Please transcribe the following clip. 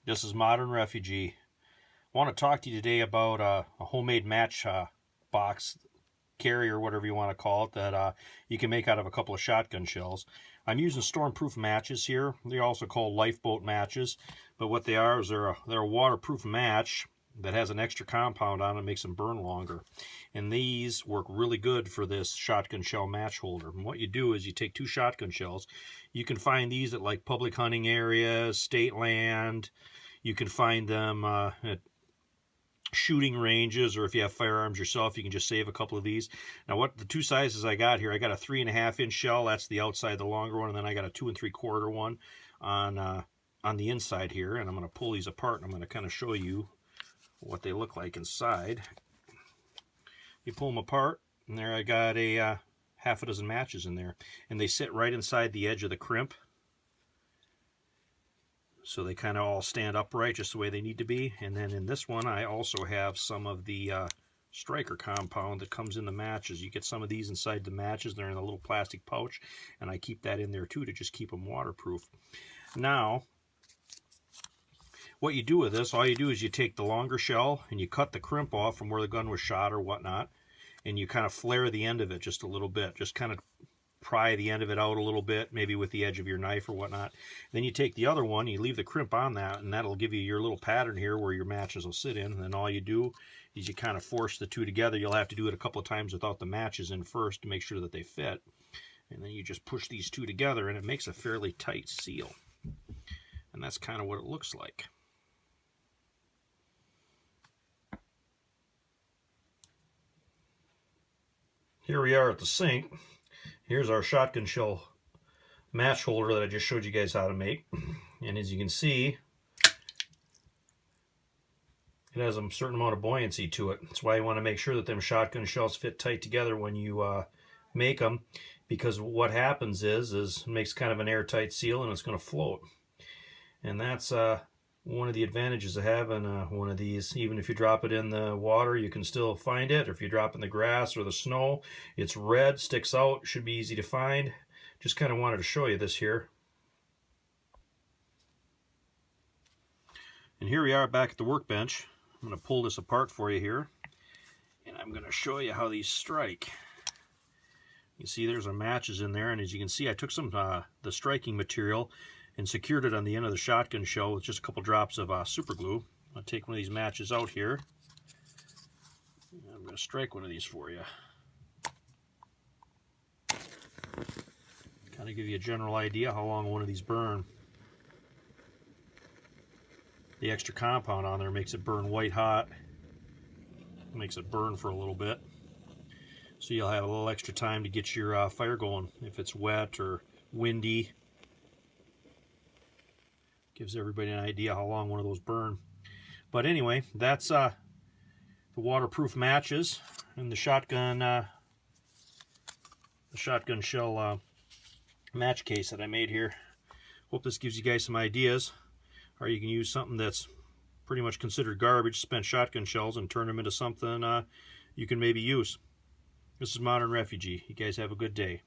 This is Modern Refugee. I want to talk to you today about a homemade match box carrier, whatever you want to call it, that you can make out of a couple of shotgun shells. I'm using stormproof matches here. They're also called lifeboat matches, but what they are is they're a waterproof match that has an extra compound on it, makes them burn longer. And these work really good for this shotgun shell match holder. And what you do is you take 2 shotgun shells. You can find these at like public hunting areas, state land. You can find them at shooting ranges, or if you have firearms yourself, you can just save a couple of these. Now, what the 2 sizes I got here, I got a 3.5 inch shell. That's the outside, the longer one, and then I got a 2 3/4 one on the inside here. And I'm going to pull these apart, and I'm going to kind of show you what they look like inside. You pull them apart, and there I got a half a dozen matches in there, and they sit right inside the edge of the crimp. So they kind of all stand upright just the way they need to be. And then in this one, I also have some of the striker compound that comes in the matches. You get some of these inside the matches. They're in a little plastic pouch, and I keep that in there too to just keep them waterproof. Now, what you do with this, all you do is you take the longer shell and you cut the crimp off from where the gun was shot or whatnot, and you kind of flare the end of it just a little bit. Just kind of pry the end of it out a little bit, maybe with the edge of your knife or whatnot. Then you take the other one, you leave the crimp on that, and that'll give you your little pattern here where your matches will sit in. And then all you do is you kind of force the 2 together. You'll have to do it a couple of times without the matches in first to make sure that they fit. And then you just push these 2 together, and it makes a fairly tight seal. And that's kind of what it looks like. Here we are at the sink. Here's our shotgun shell match holder that I just showed you guys how to make. And as you can see, it has a certain amount of buoyancy to it. That's why you want to make sure that them shotgun shells fit tight together when you make them, because what happens is it makes kind of an airtight seal and it's going to float. And that's one of the advantages of having one of these. Even if you drop it in the water, you can still find it. Or if you drop it in the grass or the snow, it's red, sticks out, should be easy to find. Just kind of wanted to show you this here. And here we are back at the workbench. I'm going to pull this apart for you here, and I'm going to show you how these strike. You see there's our matches in there, and as you can see, I took some the striking material and secured it on the end of the shotgun shell with just a couple drops of super glue. I'll take one of these matches out here. I'm going to strike one of these for you. Kind of give you a general idea how long one of these burn. The extra compound on there makes it burn white hot. Makes it burn for a little bit. So you'll have a little extra time to get your fire going if it's wet or windy. Gives everybody an idea how long one of those burn. But anyway, that's the waterproof matches and the shotgun shell match case that I made here. Hope this gives you guys some ideas. Or you can use something that's pretty much considered garbage, spent shotgun shells, and turn them into something you can maybe use. This is Modern Refugee. You guys have a good day.